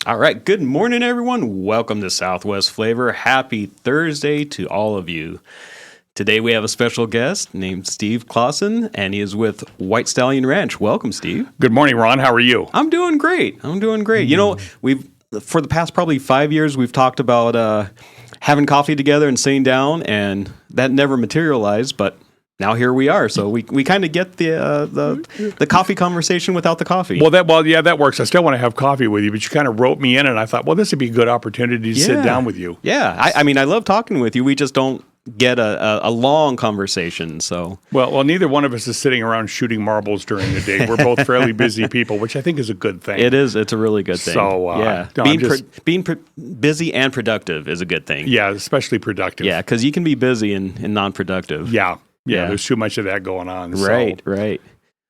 All right. Good morning, everyone. Welcome to Southwest Flavor. Happy Thursday to all of you. Today we have a special guest named Steve Clausen, and he is with White Stallion Ranch. Welcome, Steve. Good morning, Ron. How are you? I'm doing great. You know, for the past probably 5 years, we've talked about having coffee together and sitting down, and that never materialized, but now here we are. So we kind of get the coffee conversation without the coffee. That works. I still want to have coffee with you, but you kind of wrote me in, and I thought, well, this would be a good opportunity to sit down with you. Yeah. I mean, I love talking with you. We just don't get a long conversation. So well, neither one of us is sitting around shooting marbles during the day. We're both fairly busy people, which I think is a good thing. It is. It's a really good thing. So yeah, being busy and productive is a good thing. Yeah, especially productive. Yeah, because you can be busy and non-productive. Yeah. There's too much of that going on. Right.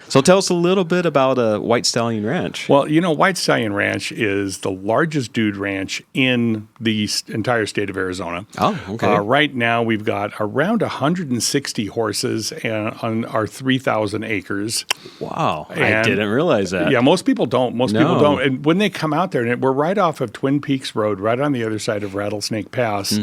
So tell us a little bit about White Stallion Ranch. Well, you know, White Stallion Ranch is the largest dude ranch in the entire state of Arizona. Oh, okay. Right now, we've got around 160 horses on our 3,000 acres. Wow, I didn't realize that. Yeah, most people don't. People don't. And when they come out there, and we're right off of Twin Peaks Road, right on the other side of Rattlesnake Pass,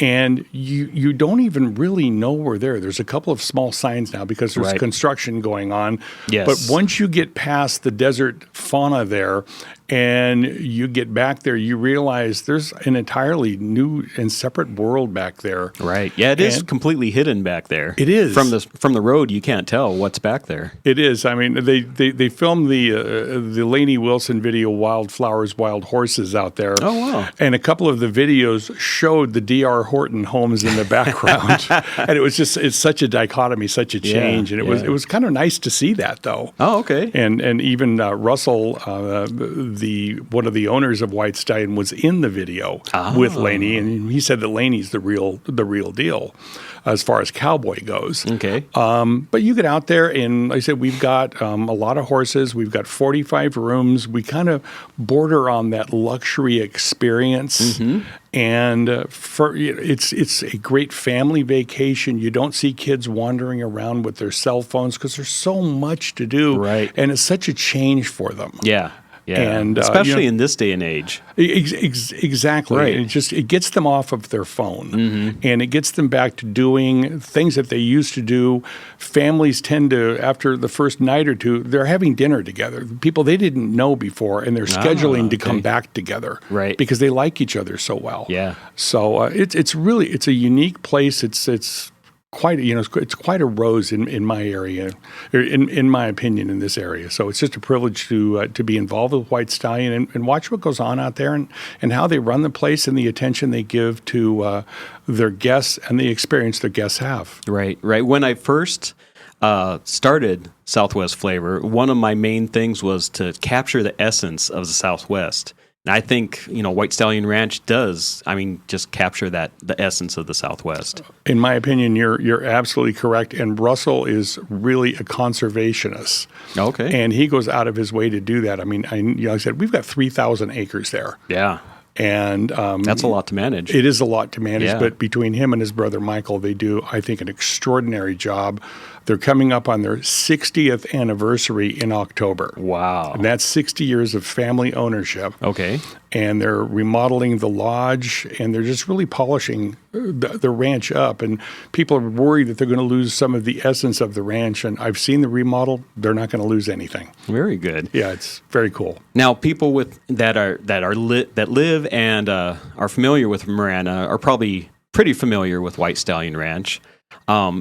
and you don't even really know we're there. There's a couple of small signs now because there's construction going on. Yes. But once you get past the desert fauna there and you get back there, you realize there's an entirely new and separate world back there. Right. Yeah, it is completely hidden back there. It is. From the road, you can't tell what's back there. It is. I mean, they filmed the Lainey Wilson video, Wildflowers, Wild Horses, out there. Oh, wow. And a couple of the videos showed the D.R. Horton homes in the background. And it's such a dichotomy, such a change. And it was kind of nice to see that, though. Oh, okay. And even Russell, one of the owners of White Stallion, was in the video with Lainey, and he said that Lainey's the real deal as far as cowboy goes. Okay. But you get out there, and like I said, we've got a lot of horses. We've got 45 rooms. We kind of border on that luxury experience. And it's a great family vacation. You don't see kids wandering around with their cell phones because there's so much to do. Right. And it's such a change for them. Yeah. Yeah, and especially in this day and age. Exactly. Right. And it gets them off of their phone, and it gets them back to doing things that they used to do. Families tend to, after the first night or two, they're having dinner together. People they didn't know before, and they're scheduling to come back together, right? Because they like each other so well. Yeah. So it's a unique place. It's quite it's quite a rose in my area, or in my opinion, in this area. So it's just a privilege to be involved with White Stallion and watch what goes on out there and how they run the place and the attention they give to their guests and the experience their guests have. Right. When I first started Southwest Flavor, one of my main things was to capture the essence of the Southwest. And I think, White Stallion Ranch does, just capture the essence of the Southwest. In my opinion, you're absolutely correct. And Russell is really a conservationist. Okay. And he goes out of his way to do that. Like I said, we've got 3,000 acres there. Yeah. And that's a lot to manage. It is a lot to manage, yeah. But between him and his brother Michael, they do, I think, an extraordinary job. They're coming up on their 60th anniversary in October. Wow. And that's 60 years of family ownership. Okay. And they're remodeling the lodge, and they're just really polishing the ranch up. And people are worried that they're going to lose some of the essence of the ranch. And I've seen the remodel. They're not going to lose anything. Very good. Yeah, it's very cool. Now, people that live and are familiar with Marana are probably pretty familiar with White Stallion Ranch.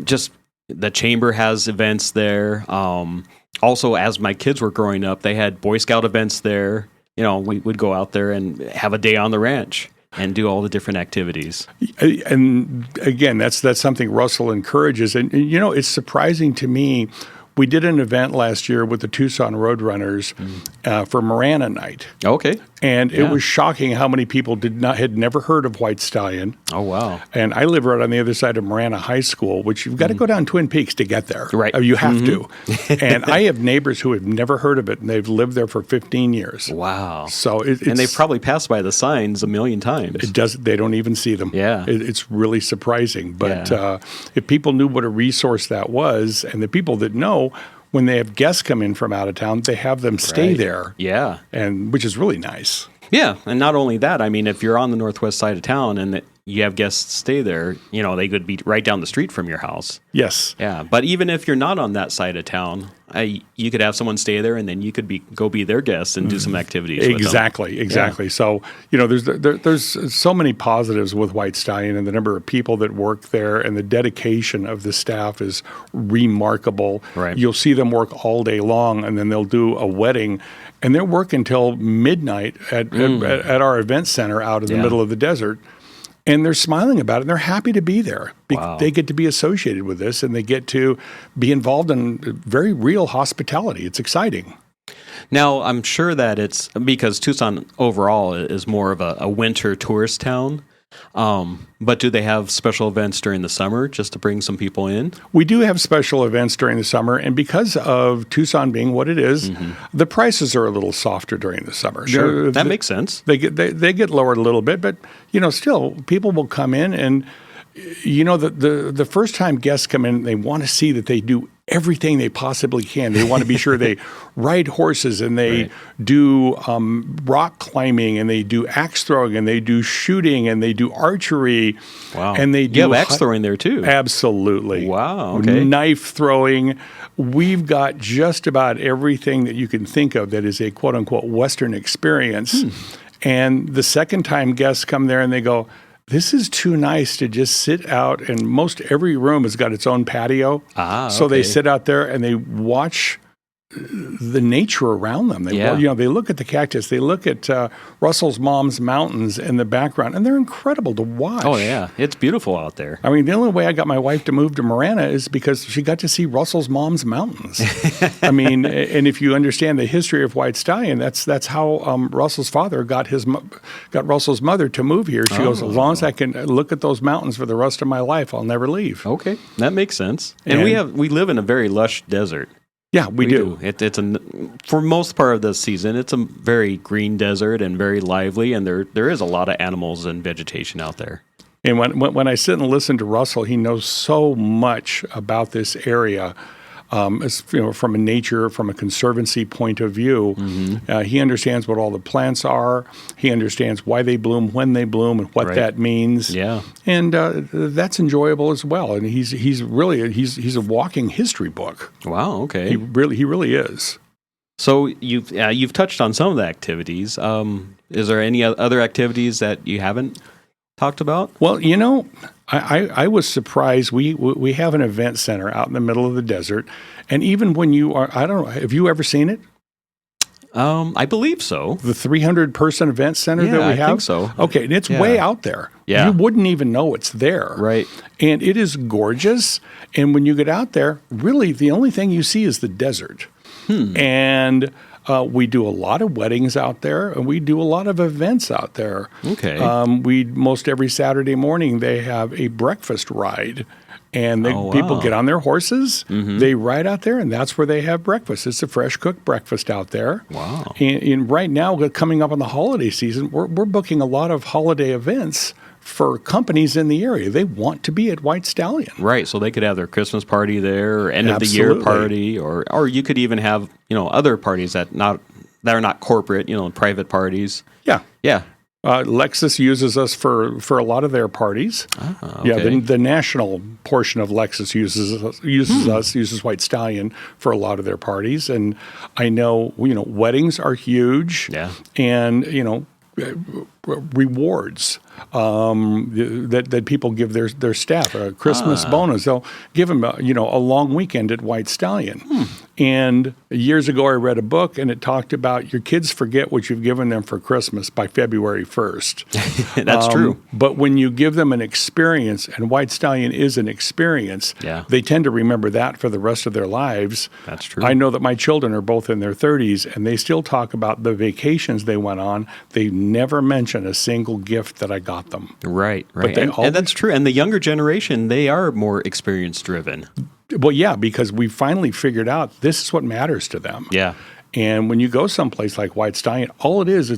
Just the chamber has events there. Also, as my kids were growing up, they had Boy Scout events there. We would go out there and have a day on the ranch and do all the different activities. And again, that's something Russell encourages. And it's surprising to me. We did an event last year with the Tucson Roadrunners for Marana Night. Okay. And it was shocking how many people had never heard of White Stallion. Oh, wow. And I live right on the other side of Marana High School, which you've got to go down Twin Peaks to get there. Right. You have to. And I have neighbors who have never heard of it, and they've lived there for 15 years. Wow. So and they've probably passed by the signs a million times. They don't even see them. Yeah. It's really surprising. But if people knew what a resource that was, and the people that know, when they have guests come in from out of town, they have them stay there. Yeah. And which is really nice. Yeah, and not only that, I mean, if you're on the northwest side of town and you have guests stay there, they could be right down the street from your house. Yes. Yeah, but even if you're not on that side of town, you could have someone stay there, and then you could go be their guest and do some activities. Exactly. Yeah. So there's so many positives with White Stallion, and the number of people that work there, and the dedication of the staff is remarkable. Right. You'll see them work all day long, and then they'll do a wedding, and they're working until midnight at our event center out in the middle of the desert. And they're smiling about it, and they're happy to be there. Wow. They get to be associated with this, and they get to be involved in very real hospitality. It's exciting. Now, I'm sure that it's because Tucson overall is more of a winter tourist town. But do they have special events during the summer just to bring some people in? We do have special events during the summer, and because of Tucson being what it is, the prices are a little softer during the summer. Sure, that makes sense. They get lowered a little bit, but still people will come in, and the first time guests come in, they want to see that they do everything they possibly can. They want to be sure they ride horses, and they do rock climbing, and they do axe throwing, and they do shooting, and they do archery. Wow. And they do have axe throwing there too. Absolutely. Wow. Okay. Knife throwing. We've got just about everything that you can think of that is a quote unquote Western experience. And the second time guests come there and they go, this is too nice to just sit out, and most every room has got its own patio. So they sit out there and they watch the nature around them. They look at the cactus. They look at Russell's mom's mountains in the background, and they're incredible to watch. Oh, yeah. It's beautiful out there. I mean, the only way I got my wife to move to Marana is because she got to see Russell's mom's mountains. I mean, and if you understand the history of White Stallion, that's how Russell's father got Russell's mother to move here. She goes, as long as I can look at those mountains for the rest of my life, I'll never leave. Okay, that makes sense. And we live in a very lush desert. Yeah, we do. It's for most part of the season, it's a very green desert and very lively, and there is a lot of animals and vegetation out there. And when I sit and listen to Russell, he knows so much about this area. From a nature, from a conservancy point of view, he understands what all the plants are. He understands why they bloom, when they bloom, and what that means. Yeah, and that's enjoyable as well. And he's a walking history book. Wow. Okay. He really is. So you've touched on some of the activities. Is there any other activities that you haven't talked about? Well, I was surprised. We have an event center out in the middle of the desert, and even when you are, I don't know, have you ever seen it? I believe so. The 300-person event center that we have? I think so. Okay, and it's way out there. Yeah. You wouldn't even know it's there. Right. And it is gorgeous, and when you get out there, really the only thing you see is the desert. And we do a lot of weddings out there, and we do a lot of events out there. Okay. Most every Saturday morning they have a breakfast ride, and people get on their horses, they ride out there, and that's where they have breakfast. It's a fresh cooked breakfast out there. Wow. And right now, coming up on the holiday season, we're booking a lot of holiday events for companies in the area. They want to be at White Stallion. Right, so they could have their Christmas party there, or end of the year party, or you could even have, other parties that are not corporate, private parties. Yeah. Yeah. Lexus uses us for a lot of their parties. Okay. Yeah, the national portion of Lexus uses White Stallion for a lot of their parties, and I know weddings are huge. Yeah. And rewards that people give their staff, a Christmas bonus. They'll give them a long weekend at White Stallion. And years ago I read a book, and it talked about your kids forget what you've given them for Christmas by February 1st. That's true. But when you give them an experience, and White Stallion is an experience, they tend to remember that for the rest of their lives. That's true. I know that my children are both in their 30s, and they still talk about the vacations they went on. They never mention a single gift that I got them. Right. But and that's true. And the younger generation, they are more experience driven. Well, yeah, because we finally figured out this is what matters to them. Yeah. And when you go someplace like White Stallion, all it is,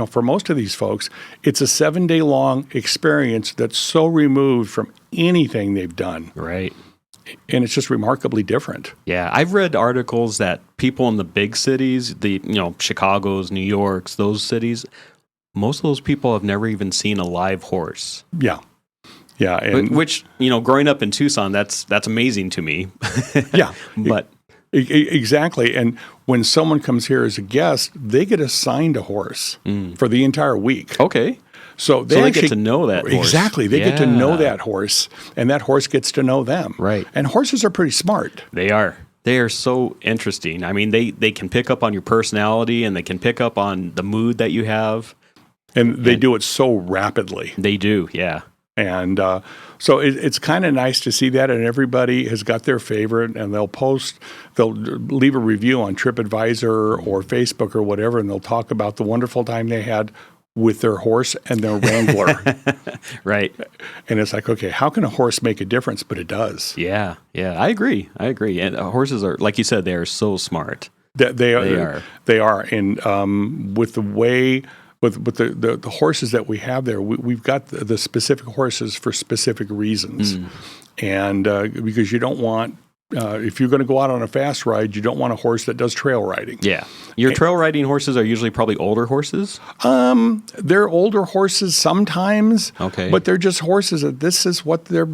for most of these folks, it's a 7-day long experience that's so removed from anything they've done. Right. And it's just remarkably different. Yeah, I've read articles that people in the big cities, Chicago's, New York's, those cities, most of those people have never even seen a live horse. Yeah. Yeah. And Which, growing up in Tucson, that's amazing to me. yeah. But exactly. And when someone comes here as a guest, they get assigned a horse for the entire week. okay. So they So actually get to know that horse. Exactly. They get to know that horse, and that horse gets to know them. Right. And horses are pretty smart. They are. They are so interesting. I mean, they can pick up on your personality, and they can pick up on the mood that you have. And they do it so rapidly. They do, yeah. And so it's kind of nice to see that, and everybody has got their favorite, and they'll leave a review on TripAdvisor or Facebook or whatever, and they'll talk about the wonderful time they had with their horse and their wrangler. Right. And it's like, okay, how can a horse make a difference? But it does. Yeah. I agree. And horses are, like you said, they are so smart. They are. And with the way... With the horses that we have there, we've got the specific horses for specific reasons. And because you don't want, if you're going to go out on a fast ride, you don't want a horse that does trail riding. Yeah. Your trail riding horses are usually probably older horses? They're older horses sometimes. Okay. But they're just horses that this is what they're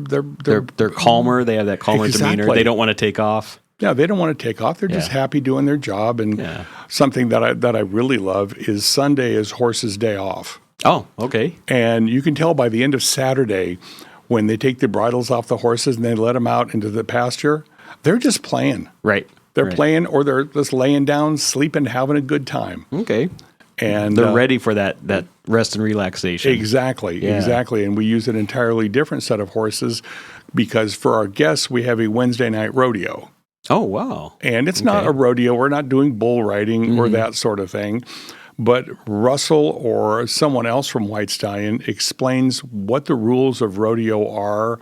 calmer. They have that calmer demeanor. They don't want to take off. Yeah, they don't want to take off. They're just happy doing their job. And something that I really love is Sunday is horses' day off. Oh, okay. And you can tell by the end of Saturday when they take the bridles off the horses and they let them out into the pasture, they're just playing. Right. They're playing, or they're just laying down, sleeping, having a good time. Okay. And they're ready for that rest and relaxation. Exactly. And we use an entirely different set of horses because for our guests, we have a Wednesday night rodeo. Oh, wow. And it's not a rodeo. We're not doing bull riding or that sort of thing. But Russell or someone else from White Stallion explains what the rules of rodeo are,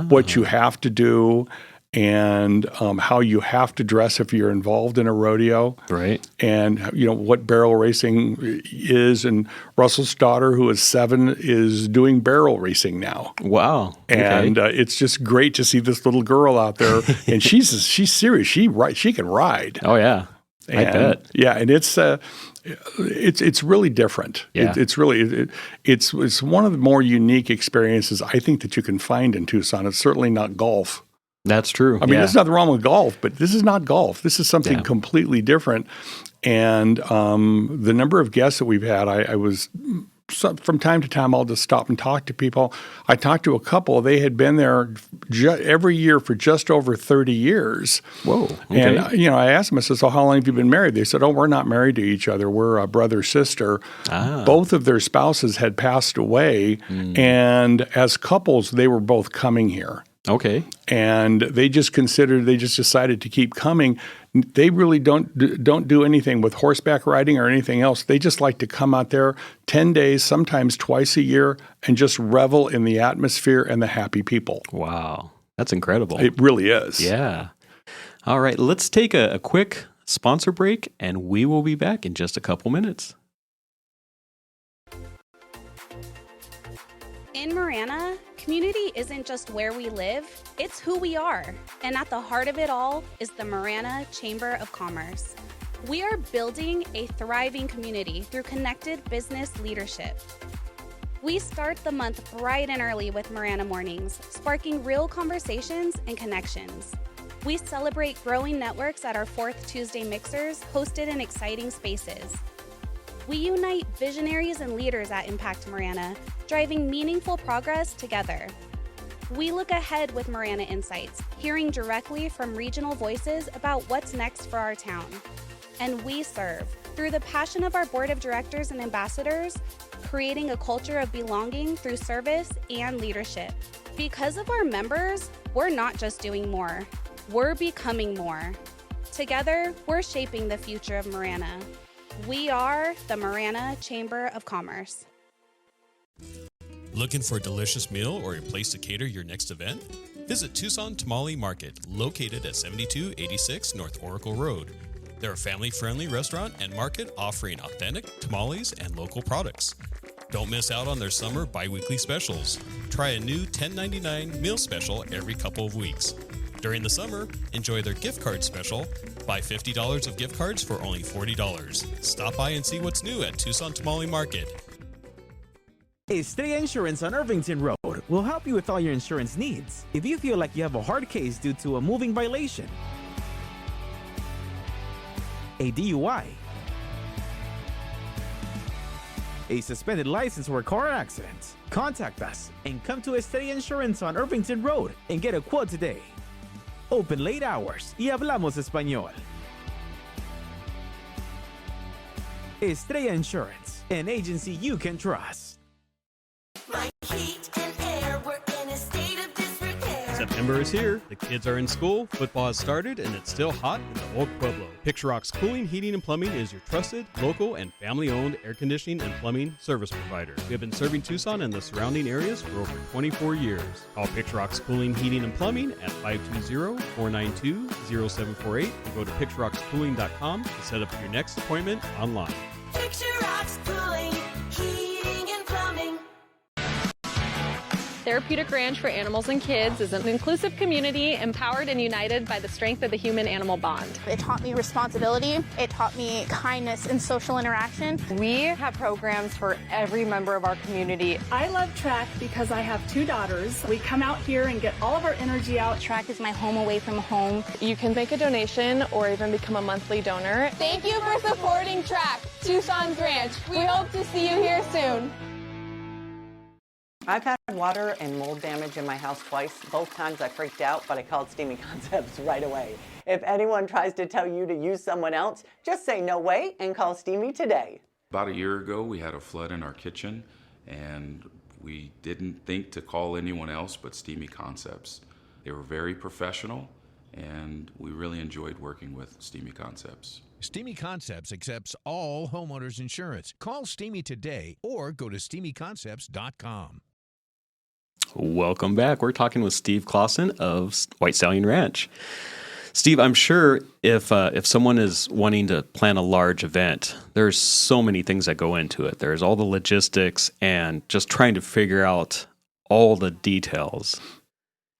what you have to do, and how you have to dress if you're involved in a rodeo. Right. And, what barrel racing is. And Russell's daughter, who is 7, is doing barrel racing now. Wow. And it's just great to see this little girl out there. And she's serious. She can ride. Oh, yeah. I bet. Yeah, and it's really different. Yeah. It's one of the more unique experiences I think that you can find in Tucson. It's certainly not golf. That's true. I mean, there's nothing wrong with golf, but this is not golf. This is something completely different. And the number of guests that we've had, I was from time to time, I'll just stop and talk to people. I talked to a couple. They had been there every year for just over 30 years. Whoa. Okay. And, I asked them, I said, so how long have you been married? They said, oh, we're not married to each other. We're a brother-sister. Both of their spouses had passed away. And as couples, they were both coming here. Okay. And they just decided to keep coming. They really don't do anything with horseback riding or anything else. They just like to come out there 10 days, sometimes twice a year, and just revel in the atmosphere and the happy people. Wow. That's incredible. It really is. Yeah. All right. Let's take a quick sponsor break, and we will be back in just a couple minutes. In Marana, community isn't just where we live, it's who we are. And at the heart of it all is the Marana Chamber of Commerce. We are building a thriving community through connected business leadership. We start the month bright and early with Marana Mornings, sparking real conversations and connections. We celebrate growing networks at our 4th Tuesday mixers, hosted in exciting spaces. We unite visionaries and leaders at Impact Marana, driving meaningful progress together. We look ahead with Marana Insights, hearing directly from regional voices about what's next for our town. And we serve, through the passion of our board of directors and ambassadors, creating a culture of belonging through service and leadership. Because of our members, we're not just doing more, we're becoming more. Together, we're shaping the future of Marana. We are the Marana Chamber of Commerce. Looking for a delicious meal or a place to cater your next event? Visit Tucson Tamale Market, located at 7286 North Oracle Road. They're a family-friendly restaurant and market offering authentic tamales and local products. Don't miss out on their summer bi-weekly specials. Try a new $10.99 meal special every couple of weeks. During the summer, enjoy their gift card special. Buy $50 of gift cards for only $40. Stop by and see what's new at Tucson Tamale Market. Estrella Insurance on Irvington Road will help you with all your insurance needs. If you feel like you have a hard case due to a moving violation, a DUI, a suspended license or a car accident, contact us and come to Estrella Insurance on Irvington Road and get a quote today. Open late hours y hablamos español. Estrella Insurance, an agency you can trust. My heat and air were in a state of disrepair. September is here, the kids are in school, football has started, and it's still hot in the old Pueblo. Picture Rock's Cooling, Heating, and Plumbing is your trusted, local, and family-owned air conditioning and plumbing service provider. We have been serving Tucson and the surrounding areas for over 24 years. Call Picture Rock's Cooling, Heating, and Plumbing at 520-492-0748 or go to picturerockscooling.com to set up your next appointment online. Picture Rocks Cooling, Heating, and Plumbing. Therapeutic Ranch for Animals and Kids is an inclusive community empowered and united by the strength of the human-animal bond. It taught me responsibility. It taught me kindness and social interaction. We have programs for every member of our community. I love track because I have 2 daughters. We come out here and get all of our energy out. Track is my home away from home. You can make a donation or even become a monthly donor. Thank you for supporting Track, Tucson's Ranch. We hope to see you here soon. I've had water and mold damage in my house twice. Both times I freaked out, but I called Steamy Concepts right away. If anyone tries to tell you to use someone else, just say no way and call Steamy today. About a year ago, we had a flood in our kitchen, and we didn't think to call anyone else but Steamy Concepts. They were very professional, and we really enjoyed working with Steamy Concepts. Steamy Concepts accepts all homeowners insurance. Call Steamy today or go to steamyconcepts.com. Welcome back. We're talking with Steve Clausen of White Stallion Ranch. Steve, I'm sure if someone is wanting to plan a large event, there's so many things that go into it. There's all the logistics and just trying to figure out all the details.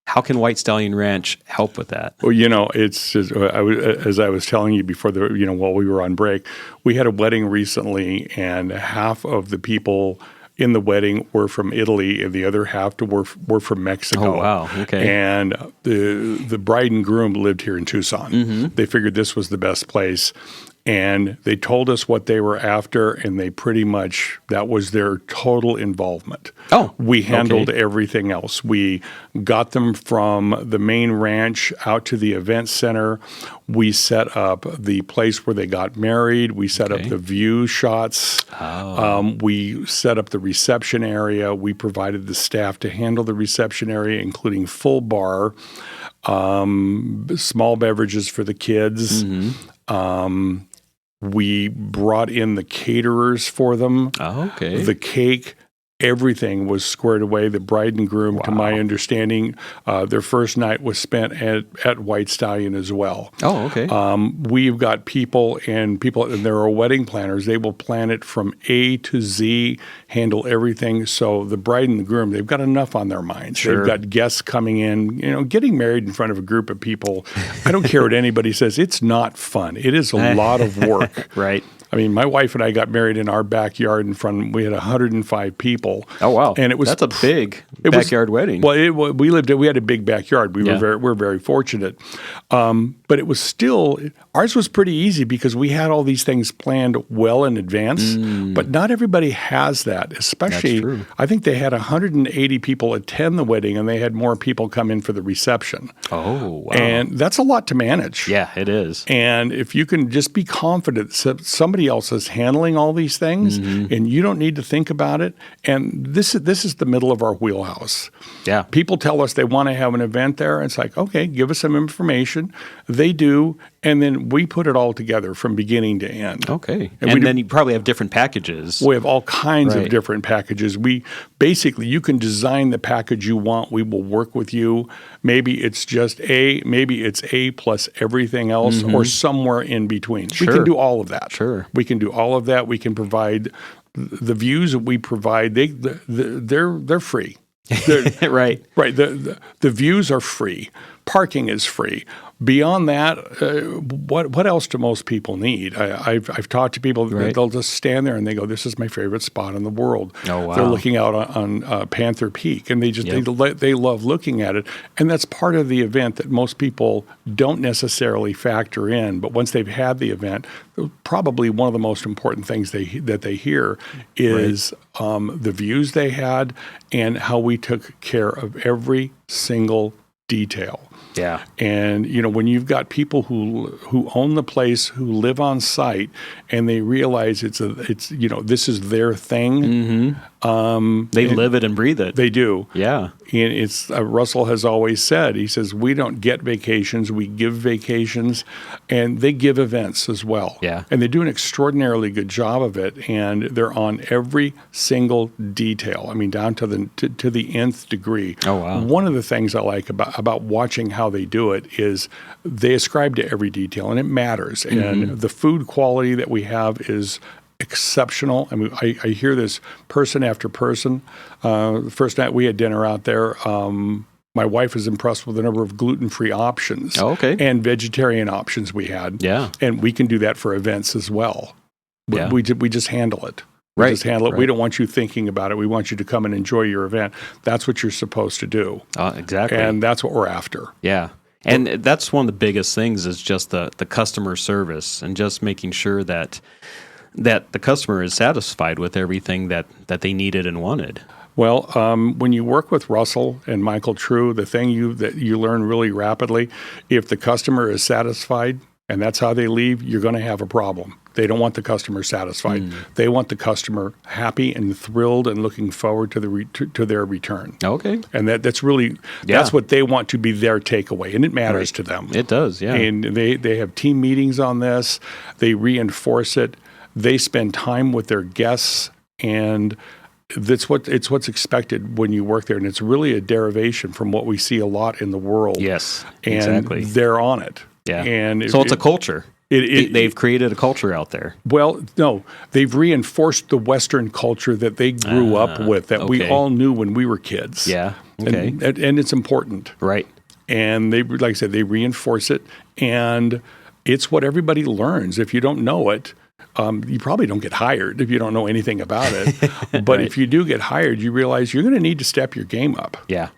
How can White Stallion Ranch help with that? Well, it's just, as I was telling you before while we were on break, we had a wedding recently, and half of the people in the wedding were from Italy, and the other half were from Mexico. Oh, wow. Okay. And the bride and groom lived here in Tucson. Mm-hmm. They figured this was the best place. And they told us what they were after, and they pretty much, that was their total involvement. Oh, we handled everything else. We got them from the main ranch out to the event center. We set up the place where they got married. We set up the view shots. Oh. We set up the reception area. We provided the staff to handle the reception area, including full bar, small beverages for the kids. Mm-hmm. We brought in the caterers for them. Oh, okay. The cake, everything was squared away. The bride and groom, to my understanding, their first night was spent at White Stallion as well. Oh, okay. We've got people, and there are wedding planners. They will plan it from A to Z, handle everything. So the bride and the groom, they've got enough on their minds. Sure. They've got guests coming in. Getting married in front of a group of people, I don't care what anybody says, it's not fun. It is a lot of work. Right. I mean, my wife and I got married in our backyard we had 105 people. Oh, wow. And that's a big backyard wedding. Well, we had a big backyard. We're very fortunate. But it was still, ours was pretty easy because we had all these things planned well in advance, but not everybody has that, especially, That's true. I think they had 180 people attend the wedding, and they had more people come in for the reception. Oh, wow. And that's a lot to manage. Yeah, it is. And if you can just be confident that somebody else is handling all these things, and you don't need to think about it. And this is the middle of our wheelhouse. Yeah. People tell us they want to have an event there. It's like, okay, give us some information. They do, and then we put it all together from beginning to end. Okay. And then you probably have different packages. We have all kinds of different packages. You can design the package you want. We will work with you. Maybe it's just maybe it's A plus everything else, or somewhere in between. Sure. We can do all of that. Sure. We can do all of that. We can provide the views that we provide. They're free. Right. Right. The views are free. Parking is free. Beyond that, what else do most people need? I've talked to people, they'll just stand there and they go, this is my favorite spot in the world. Oh, wow. They're looking out on Panther Peak, and they love looking at it. And that's part of the event that most people don't necessarily factor in. But once they've had the event, probably one of the most important things that they hear is the views they had and how we took care of every single detail. Yeah. And, when you've got people who own the place, who live on site, and they realize it's this is their thing. They live it and breathe it. They do. Yeah. And it's Russell has always said, he says, we don't get vacations, we give vacations, and they give events as well. Yeah. And they do an extraordinarily good job of it, and they're on every single detail. I mean, down to the nth degree. Oh, wow. One of the things I like about watching how they do it is they ascribe to every detail, and it matters. And the food quality that we have is exceptional. I mean, I hear this person after person. The first night we had dinner out there, my wife was impressed with the number of gluten-free options and vegetarian options we had. Yeah. And we can do that for events as well. Yeah. We just handle it. We just handle it. We don't want you thinking about it. We want you to come and enjoy your event. That's what you're supposed to do. Exactly. And that's what we're after. Yeah. And that's one of the biggest things is just the customer service and just making sure that the customer is satisfied with everything that they needed and wanted. Well, when you work with Russell and Michael True, the thing that you learn really rapidly, if the customer is satisfied and that's how they leave, you're going to have a problem. They don't want the customer satisfied. They want the customer happy and thrilled and looking forward to their return. Okay. And that's really that's what they want to be their takeaway, and it matters to them. It does, yeah. And they have team meetings on this. They reinforce it. They spend time with their guests, and it's what's expected when you work there, and it's really a derivation from what we see a lot in the world. Yes, and exactly. They're on it. Yeah, and so it's a culture. They've created a culture out there. Well, no, they've reinforced the Western culture that they grew up with, that we all knew when we were kids. Yeah, okay. And it's important. Right. And they, like I said, they reinforce it, and it's what everybody learns. If you don't know it, you probably don't get hired if you don't know anything about it. But if you do get hired, you realize you're going to need to step your game up. Yeah.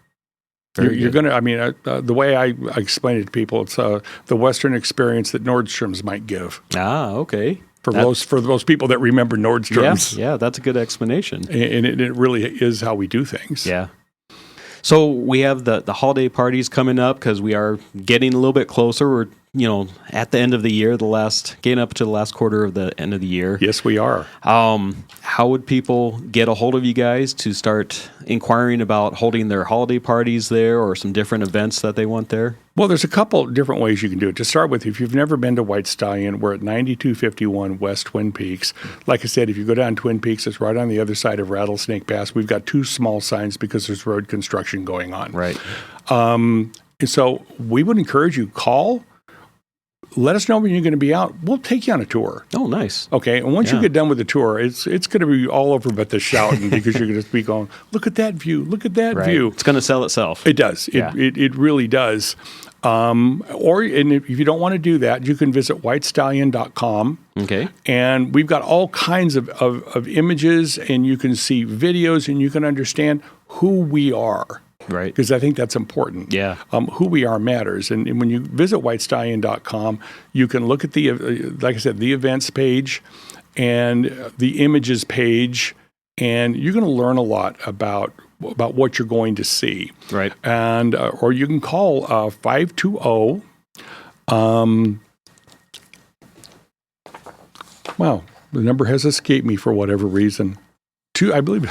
You're going to, I mean, the way I explain it to people, it's the Western experience that Nordstrom's might give. Ah, okay. For those people that remember Nordstrom's. Yeah, that's a good explanation. And it really is how we do things. Yeah. So we have the holiday parties coming up because we are getting a little bit closer. We're at the end of the year, getting up to the last quarter of the end of the year. Yes, we are. How would people get a hold of you guys to start inquiring about holding their holiday parties there or some different events that they want there? Well, there's a couple different ways you can do it. To start with, if you've never been to White Stallion, we're at 9251 West Twin Peaks. Like I said, if you go down Twin Peaks, it's right on the other side of Rattlesnake Pass. We've got two small signs because there's road construction going on. Right. And so we would encourage you, call. Let us know when you're going to be out. We'll take you on a tour. Oh, nice. Okay, and once you get done with the tour, it's going to be all over but the shouting because you're going to be going, look at that view, look at that view. It's going to sell itself. It does. Yeah. It really does. And if you don't want to do that, you can visit whitestallion.com. Okay. And we've got all kinds of images, and you can see videos, and you can understand who we are. Right. Because I think that's important. Yeah. Who we are matters. And when you visit whitestallion.com, you can look at like I said, the events page and the images page, and you're going to learn a lot about what you're going to see. Right. And or you can call 520 wow, the number has escaped me for whatever reason. I believe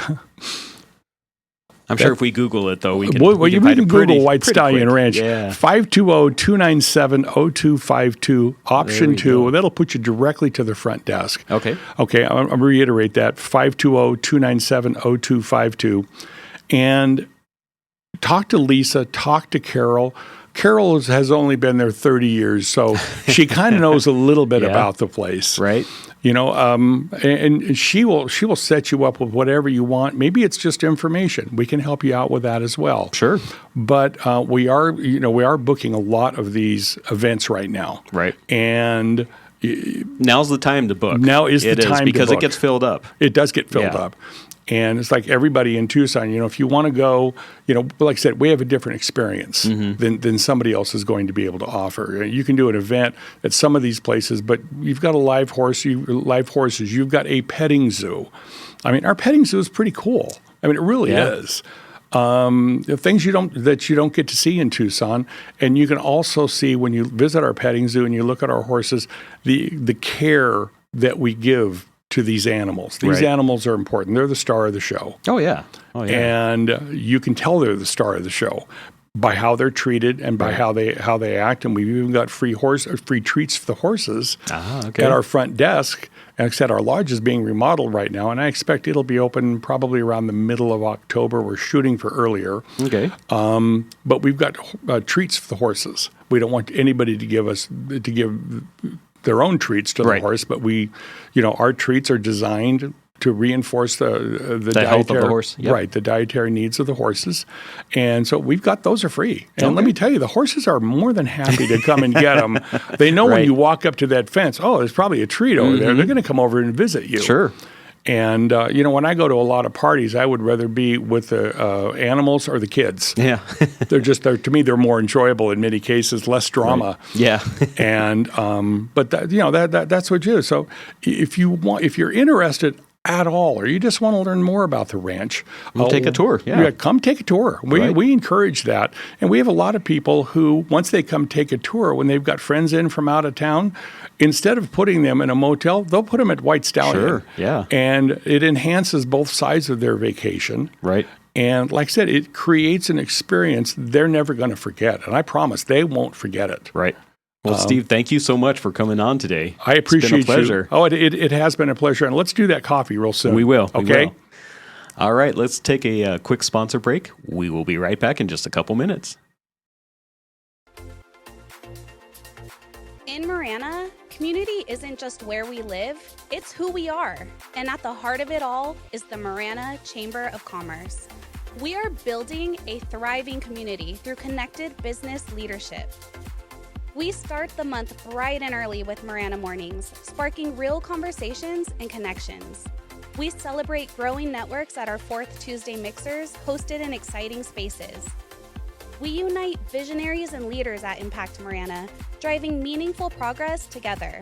I'm sure if we Google it, though, we can. Well, you can Google White pretty Stallion quick. Ranch. Yeah. 520-297-0252, option 2. go. That'll put you directly to the front desk. Okay. Okay, I'm going to reiterate that. 520-297-0252. And talk to Lisa, talk to Carol. Carol has only been there 30 years, so she kind of knows a little bit about the place. Right. And she will set you up with whatever you want. Maybe it's just information. We can help you out with that as well. Sure. But we are booking a lot of these events right now. Right. And now's the time to book. Now is the time because to book. it gets filled up. It does get filled up. And it's like everybody in Tucson, if you want to go, like I said, we have a different experience than somebody else is going to be able to offer. You can do an event at some of these places, but you've got a live horses, you've got a petting zoo. I mean, our petting zoo is pretty cool. I mean, it really is. Things that you don't get to see in Tucson, and you can also see when you visit our petting zoo and you look at our horses, the care that we give to these animals. These animals are important. They're the star of the show. Oh yeah. And you can tell they're the star of the show by how they're treated and by how they act. And we've even got free treats for the horses at our front desk. And like I said, our lodge is being remodeled right now, and I expect it'll be open probably around the middle of October. We're shooting for earlier. Okay. But we've got treats for the horses. We don't want anybody to give their own treats to the horse, but our treats are designed to reinforce the health of the horse. Right, the dietary needs of the horses. And so those are free. And let me tell you, the horses are more than happy to come and get them. They know when you walk up to that fence, there's probably a treat over there. They're going to come over and visit you. Sure. And, when I go to a lot of parties, I would rather be with the animals or the kids. Yeah. To me, they're more enjoyable in many cases, less drama. Right. Yeah. And, but that's what you do. So if you're interested at all, or you just want to learn more about the ranch, take a tour. Come take a tour. We encourage that. And we have a lot of people who, once they come take a tour, when they've got friends in from out of town, instead of putting them in a motel, they'll put them at White Stallion. Sure, yeah. And it enhances both sides of their vacation. Right. And like I said, it creates an experience they're never going to forget. And I promise they won't forget it. Right. Well, Steve, thank you so much for coming on today. I appreciate it's been a pleasure. Oh, it has been a pleasure. And let's do that coffee real soon. We will. Okay? We will. All right, let's take a quick sponsor break. We will be right back in just a couple minutes. In Marana, community isn't just where we live, it's who we are. And at the heart of it all is the Marana Chamber of Commerce. We are building a thriving community through connected business leadership. We start the month bright and early with Marana Mornings, sparking real conversations and connections. We celebrate growing networks at our 4th Tuesday mixers, hosted in exciting spaces. We unite visionaries and leaders at Impact Marana, driving meaningful progress together.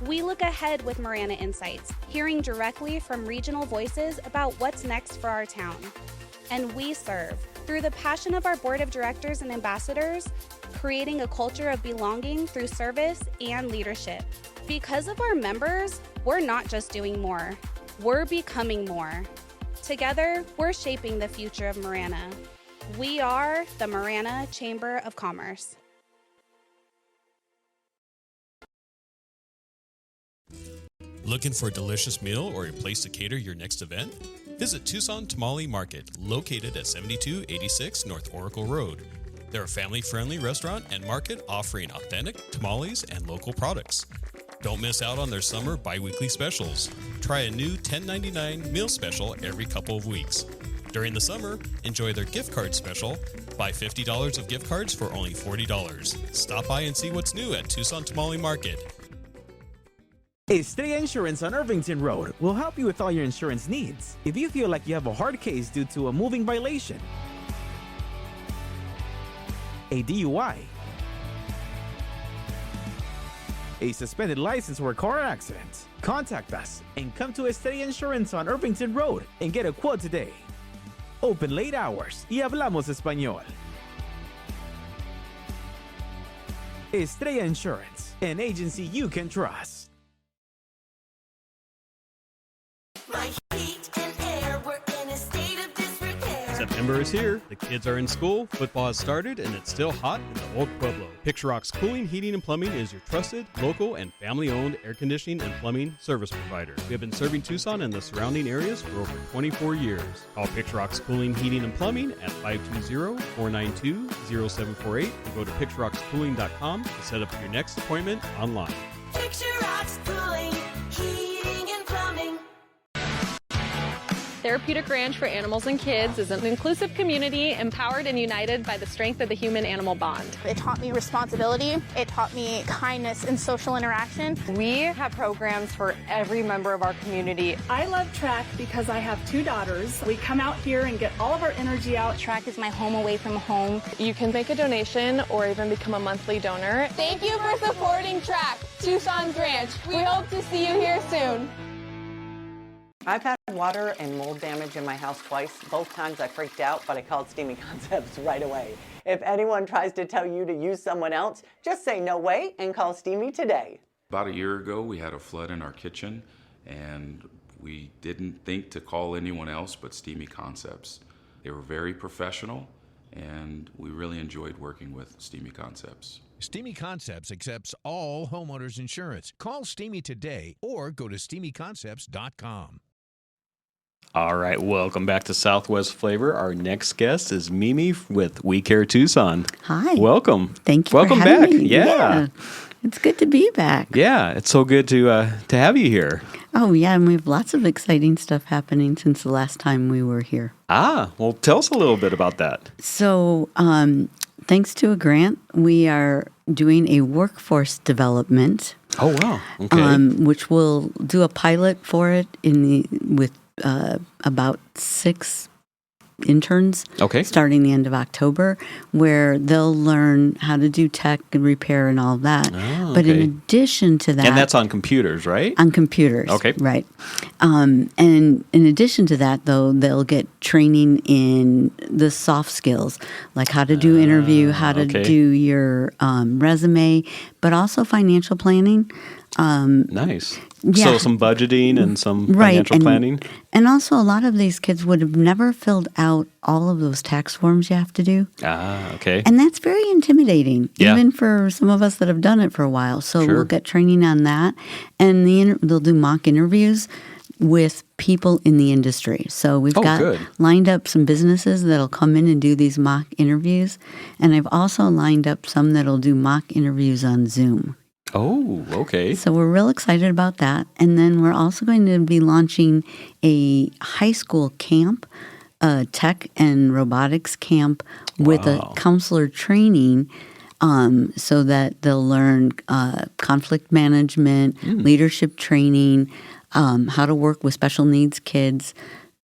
We look ahead with Marana Insights, hearing directly from regional voices about what's next for our town. And we serve, through the passion of our board of directors and ambassadors, creating a culture of belonging through service and leadership. Because of our members, we're not just doing more, we're becoming more. Together, we're shaping the future of Marana. We are the Marana Chamber of Commerce. Looking for a delicious meal or a place to cater your next event? Visit Tucson Tamale Market, located at 7286 North Oracle Road. They're a family-friendly restaurant and market offering authentic tamales and local products. Don't miss out on their summer bi-weekly specials. Try a new $10.99 meal special every couple of weeks. During the summer, enjoy their gift card special. Buy $50 of gift cards for only $40. Stop by and see what's new at Tucson Tamale Market. Estrella Insurance on Irvington Road will help you with all your insurance needs. If you feel like you have a hard case due to a moving violation, a DUI, a suspended license or a car accident, contact us and come to Estrella Insurance on Irvington Road and get a quote today. Open late hours y hablamos español. Estrella Insurance, an agency you can trust. My heat and air were in a state of disrepair. September is here, the kids are in school, football has started, and it's still hot in the old Pueblo. Picture Rock's Cooling, Heating, and Plumbing is your trusted, local, and family-owned air conditioning and plumbing service provider. We have been serving Tucson and the surrounding areas for over 24 years. Call Picture Rock's Cooling, Heating, and Plumbing at 520-492-0748 or go to picturerockscooling.com to set up your next appointment online. Picture Rocks Cooling, Heat. Therapeutic Ranch for Animals and Kids is an inclusive community empowered and united by the strength of the human-animal bond. It taught me responsibility. It taught me kindness and social interaction. We have programs for every member of our community. I love track because I have 2 daughters. We come out here and get all of our energy out. Track is my home away from home. You can make a donation or even become a monthly donor. Thank you for supporting Track, Tucson's Ranch. We hope to see you here soon. I've had water and mold damage in my house twice. Both times I freaked out, but I called Steamy Concepts right away. If anyone tries to tell you to use someone else, just say no way and call Steamy today. About a year ago, we had a flood in our kitchen, and we didn't think to call anyone else but Steamy Concepts. They were very professional, and we really enjoyed working with Steamy Concepts. Steamy Concepts accepts all homeowners insurance. Call Steamy today or go to steamyconcepts.com. All right, welcome back to Southwest Flavor. Our next guest is Meme with We Care Tucson. Hi. Welcome. Thank you Welcome for having back. me. Yeah. It's good to be back. Yeah, it's so good to have you here. Oh, yeah, and we have lots of exciting stuff happening since the last time we were here. Well, tell us a little bit about that. So, thanks to a grant, we are doing a workforce development. Oh, wow. Okay. Which we'll do a pilot for it with about 6 interns starting the end of October, where they'll learn how to do tech and repair and all that. But in addition to that... And that's on computers, right? On computers, right. And in addition to that, though, they'll get training in the soft skills, like how to do interview, how to do your resume, but also financial planning. Nice. Yeah. So some budgeting and some financial planning. And also a lot of these kids would have never filled out all of those tax forms you have to do. Okay. And that's very intimidating, even for some of us that have done it for a while. So we'll get training on that. And they'll do mock interviews with people in the industry. So we've got lined up some businesses that'll come in and do these mock interviews. And I've also lined up some that'll do mock interviews on Zoom. Oh, okay. So we're real excited about that. And then we're also going to be launching a high school camp, a tech and robotics camp with a counselor training so that they'll learn conflict management, leadership training, how to work with special needs kids,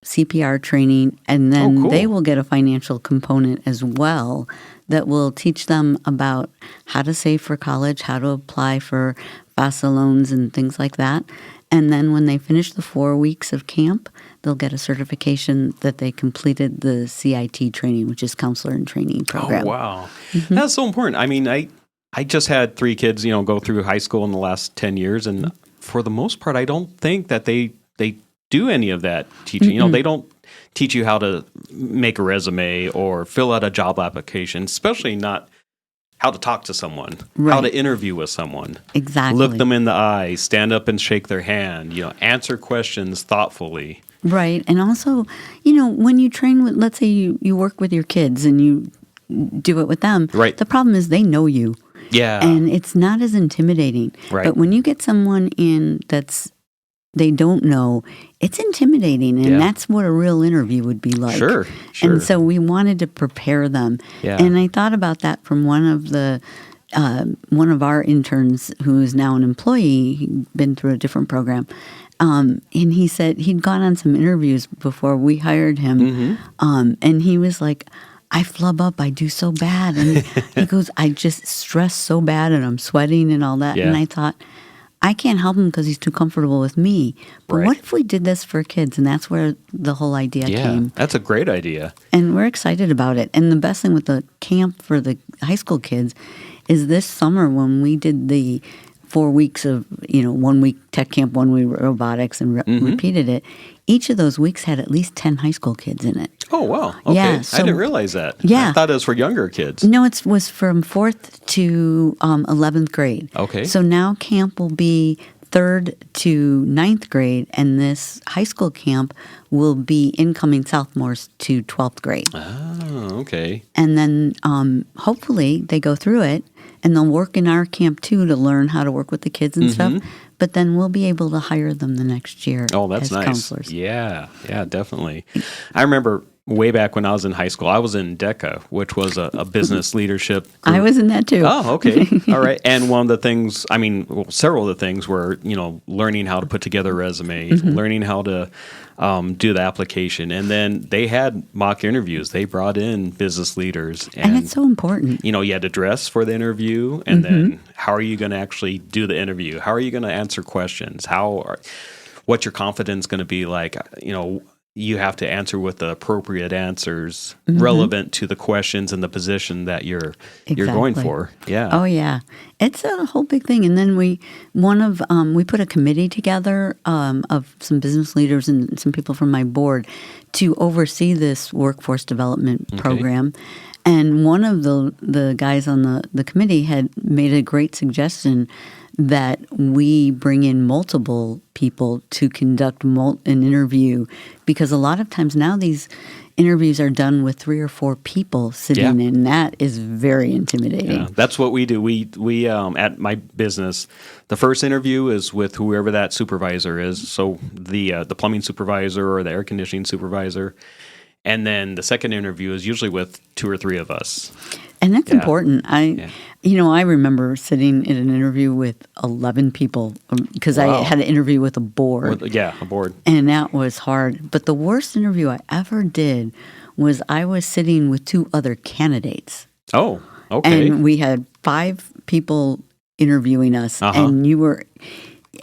CPR training, and then they will get a financial component as well that will teach them about how to save for college, how to apply for FAFSA loans and things like that. And then when they finish the 4 weeks of camp, they'll get a certification that they completed the CIT training, which is Counselor in Training program. Oh, wow. That's so important. I mean, I just had 3 kids, go through high school in the last 10 years. And for the most part, I don't think that they do any of that teaching. They don't teach you how to make a resume or fill out a job application, especially not how to talk to someone, how to interview with someone. Exactly. Look them in the eye, stand up and shake their hand, answer questions thoughtfully. Right. And also, when you train with, let's say you work with your kids and you do it with them, the problem is they know you. Yeah. And it's not as intimidating. Right. But when you get someone in they don't know, it's intimidating, and that's what a real interview would be like. Sure. And so we wanted to prepare them. Yeah. And I thought about that from one of our interns who is now an employee. He'd been through a different program. And he said he'd gone on some interviews before we hired him. And he was like, I flub up. I do so bad. And he goes, I just stress so bad and I'm sweating and all that. Yeah. And I thought, I can't help him because he's too comfortable with me. But what if we did this for kids? And that's where the whole idea came. That's a great idea. And we're excited about it. And the best thing with the camp for the high school kids is this summer when we did the 4 weeks of, 1 week tech camp, 1 week robotics, and repeated it. Each of those weeks had at least 10 high school kids in it. Oh, wow. Okay. Yeah, so, I didn't realize that. Yeah. I thought it was for younger kids. No, it was from 4th to 11th grade. Okay. So now camp will be 3rd to 9th grade, and this high school camp will be incoming sophomores to 12th grade. Oh, okay. And then hopefully they go through it, and they'll work in our camp too to learn how to work with the kids and stuff. But then we'll be able to hire them the next year that's as nice. counselors. Yeah, definitely. I remember way back when I was in high school, I was in DECA, which was a business leadership group. I was in that too. Oh, okay. All right. And one of the things, several of the things were, learning how to put together a resume, learning how to do the application. And then they had mock interviews. They brought in business leaders. And it's so important. You had to dress for the interview. And then how are you going to actually do the interview? How are you going to answer questions? What's your confidence going to be like? You have to answer with the appropriate answers relevant to the questions and the position that you're going for. Yeah. Oh yeah, it's a whole big thing. And then we put a committee together of some business leaders and some people from my board to oversee this workforce development program. And one of the guys on the committee had made a great suggestion that we bring in multiple people to conduct an interview, because a lot of times now these interviews are done with 3 or 4 people sitting in, and that is very intimidating. Yeah, that's what we do. We at my business, the first interview is with whoever that supervisor is, so the plumbing supervisor or the air conditioning supervisor. And then the second interview is usually with 2 or 3 of us. And that's important. I remember sitting in an interview with 11 people because I had an interview with a board. A board. And that was hard. But the worst interview I ever did was I was sitting with 2 other candidates. Oh, okay. And we had 5 people interviewing us, and you were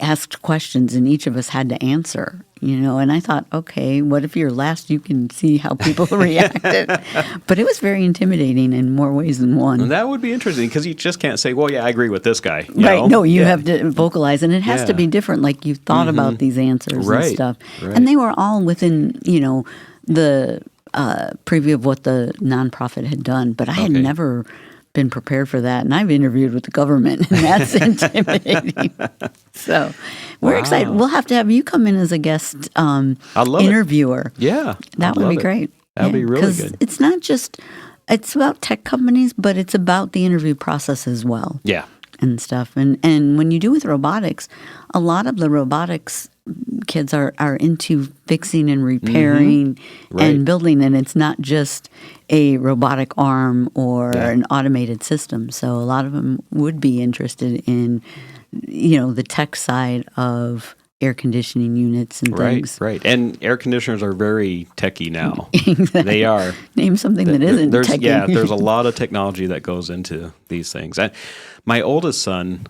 asked questions, and each of us had to answer. And I thought, okay, what if you're last? You can see how people reacted. But it was very intimidating in more ways than one. And that would be interesting because you just can't say, well, yeah, I agree with this guy. Right. No, you have to vocalize, and it has to be different. Like you thought about these answers and stuff. Right. And they were all within, the preview of what the nonprofit had done. But I had never been prepared for that, and I've interviewed with the government, and that's intimidating. So we're excited. We'll have to have you come in as a guest interviewer. Yeah, that would be great. That would be really good. It's not just it's about tech companies, but it's about the interview process as well. Yeah, and stuff. And when you do with robotics, a lot of the robotics kids are into fixing and repairing and building, and it's not just a robotic arm or an automated system. So a lot of them would be interested in, the tech side of air conditioning units and things. Right. And air conditioners are very techy now. Exactly. They are. Name something that isn't techy. Yeah, there's a lot of technology that goes into these things. My oldest son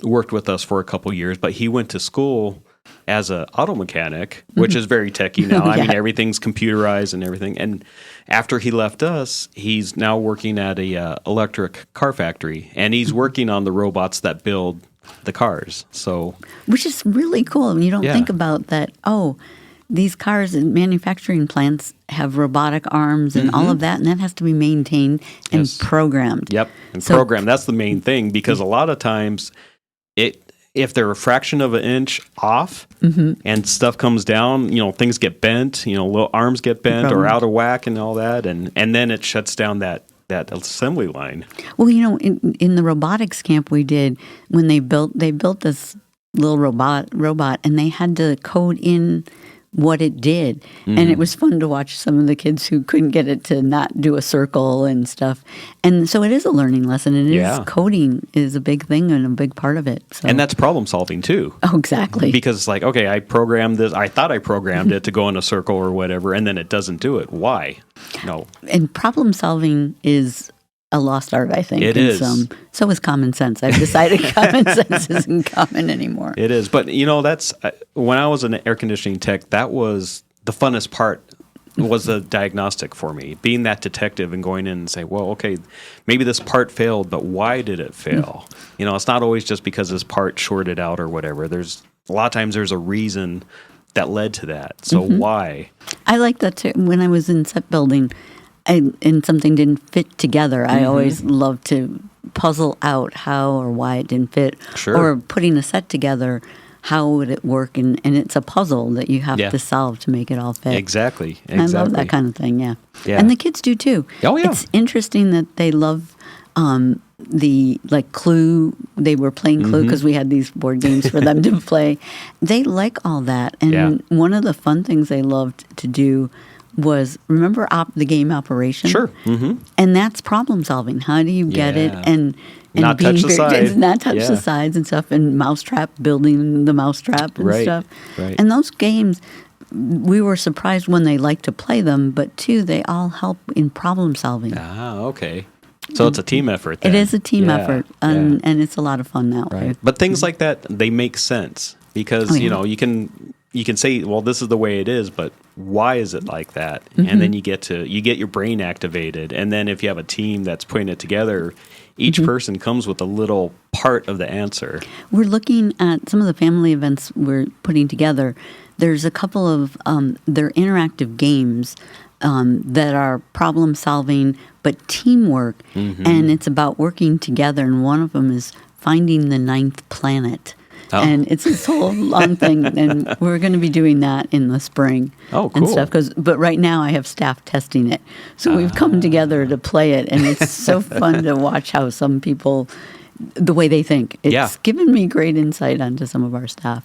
worked with us for a couple years, but he went to school as an auto mechanic, which is very techy now. I mean, everything's computerized and everything. And after he left us, he's now working at a electric car factory, and he's working on the robots that build the cars. So, which is really cool. And you don't think about that. Oh, these cars and manufacturing plants have robotic arms and all of that, and that has to be maintained and programmed. Yep, and programmed. That's the main thing, because a lot of times if they're a fraction of an inch off and stuff comes down, things get bent, little arms get bent or out of whack and all that, and then it shuts down that assembly line. Well, in the robotics camp we did, when they built this little robot, and they had to code in what it did. And it was fun to watch some of the kids who couldn't get it to not do a circle and stuff. And so it is a learning lesson, and coding is a big thing and a big part of it. So. And that's problem solving too. Oh, exactly. Because it's like, okay, I programmed this. I thought I programmed it to go in a circle or whatever, and then it doesn't do it. Why? No. And problem solving is a lost art, I think. It is. So is common sense. I've decided common sense isn't common anymore. It is. But, that's when I was an air conditioning tech, that was the funnest part, was the diagnostic for me. Being that detective and going in and say, well, okay, maybe this part failed, but why did it fail? It's not always just because this part shorted out or whatever. There's a lot of times there's a reason that led to that. So why? I like that too. When I was in set building, and something didn't fit together, I Mm-hmm. always love to puzzle out how or why it didn't fit. Sure. Or putting a set together, how would it work? And it's a puzzle that you have Yeah. to solve to make it all fit. Exactly. I love that kind of thing, yeah. Yeah. And the kids do too. Oh, yeah. It's interesting that they love the like Clue. They were playing Clue because we had these board games for them to play. They like all that. And Yeah. one of the fun things they loved to do was, remember the game Operation? Sure. Mm-hmm. And that's problem solving. How do you get it? Yeah. And Not touch the side. Not touch Yeah. the sides and stuff. And mousetrap, building the mousetrap and Right. stuff. Right. And those games, we were surprised when they liked to play them, but two, they all help in problem solving. Ah, okay. So it's a team effort then. It is a team Yeah, effort, yeah. and it's a lot of fun that way. Right. But things like that, they make sense because, Oh, yeah. you know, you can say, well, this is the way it is, but why is it like that? Mm-hmm. And then you get your brain activated. And then if you have a team that's putting it together, each Mm-hmm. person comes with a little part of the answer. We're looking at some of the family events we're putting together. There's a couple of they're interactive games that are problem solving but teamwork, and it's about working together. And one of them is finding the ninth planet. Oh. And it's this whole long thing, and we're going to be doing that in the spring. Oh, And cool. stuff. But right now I have staff testing it, so we've come together to play it, and it's so fun to watch how some people, the way they think. It's Yeah. given me great insight onto some of our staff.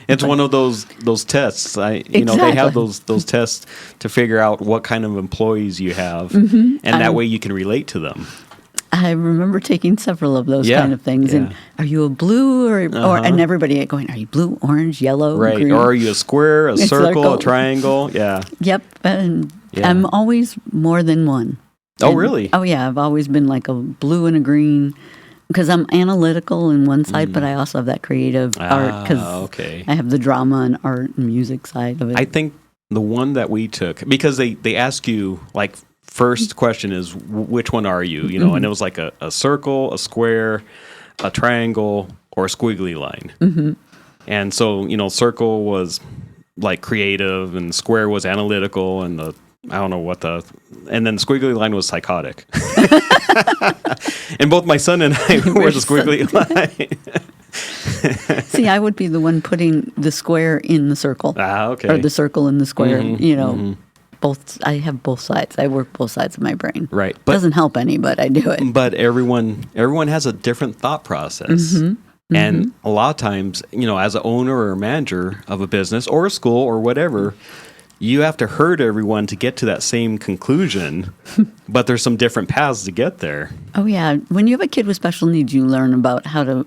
It's one of those tests. They have those tests to figure out what kind of employees you have, and that way you can relate to them. I remember taking several of those Yeah, kind of things. yeah. And are you a blue or and everybody going, are you blue, orange, yellow, Right. green? Or are you a square, a circle, circle. a triangle? Yeah. Yep. And Yeah. I'm always more than one. Oh, And- really? Oh, yeah. I've always been like a blue and a green because I'm analytical in one side, but I also have that creative art because okay. I have the drama and art and music side of it. I think the one that we took, because they ask you, like, first question is, which one are you? You know, and it was like a circle, a square, a triangle, or a squiggly line. Mm-hmm. And so, you know, circle was like creative, and square was analytical, and and then the squiggly line was psychotic. And both my son and I were the squiggly line. See, I would be the one putting the square in the circle. Ah, okay. Or the circle in the square, Mhm, you know. mhm. I have both sides. I work both sides of my brain. Right. Doesn't help any, but I do it. But everyone has a different thought process. And a lot of times, you know, as an owner or a manager of a business or a school or whatever, you have to herd everyone to get to that same conclusion, but there's some different paths to get there. Oh, yeah. When you have a kid with special needs, you learn about how to,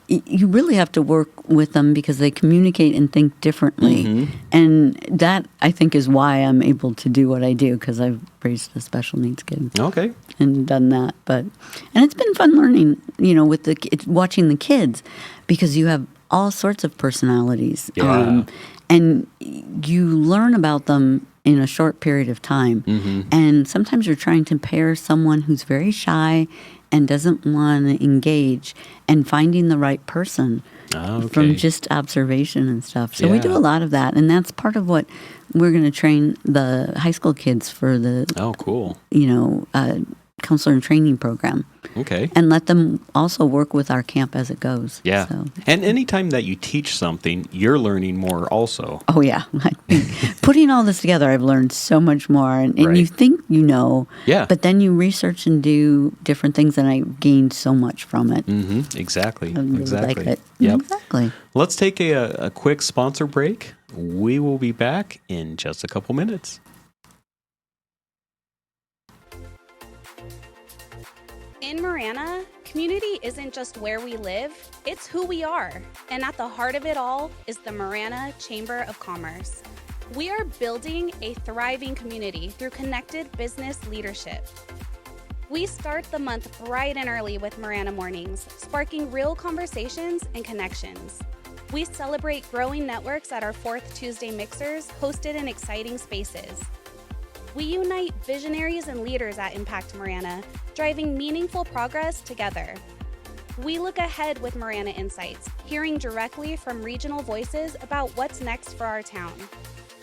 you really have to work with them because they communicate and think differently. And that, I think, is why I'm able to do what I do because I've raised a special needs kid. Okay. And done that. And it's been fun learning, you know, with watching the kids because you have all sorts of personalities. Yeah. And you learn about them in a short period of time. And sometimes you're trying to pair someone who's very shy and doesn't want to engage and finding the right person from just observation and stuff. So we do a lot of that. And that's part of what we're going to train the high school kids for the, cool. you know, counselor and training program. Okay. And let them also work with our camp as it goes. Yeah. So. And anytime that you teach something, you're learning more also. Oh, yeah. I think putting all this together, I've learned so much more. And you think you know, but then you research and do different things, and I gained so much from it. Exactly. I really exactly. like it. Yep. Exactly. Let's take a quick sponsor break. We will be back in just a couple minutes. In Marana, community isn't just where we live, it's who we are. And at the heart of it all is the Marana Chamber of Commerce. We are building a thriving community through connected business leadership. We start the month bright and early with Marana Mornings, sparking real conversations and connections. We celebrate growing networks at our 4th Tuesday mixers, hosted in exciting spaces. We unite visionaries and leaders at Impact Marana, driving meaningful progress together. We look ahead with Marana Insights, hearing directly from regional voices about what's next for our town.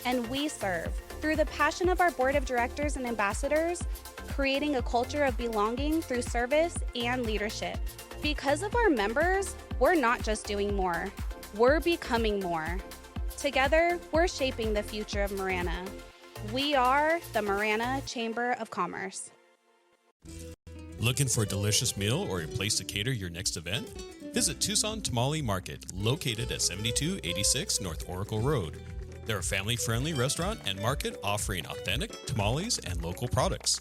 And we serve, Through the passion of our board of directors and ambassadors, creating a culture of belonging through service and leadership. Because of our members, we're not just doing more, we're becoming more. Together, we're shaping the future of Marana. We are the Marana Chamber of Commerce. Looking for a delicious meal or a place to cater your next event? Visit Tucson Tamale Market, located at 7286 North Oracle Road. They're a family-friendly restaurant and market offering authentic tamales and local products.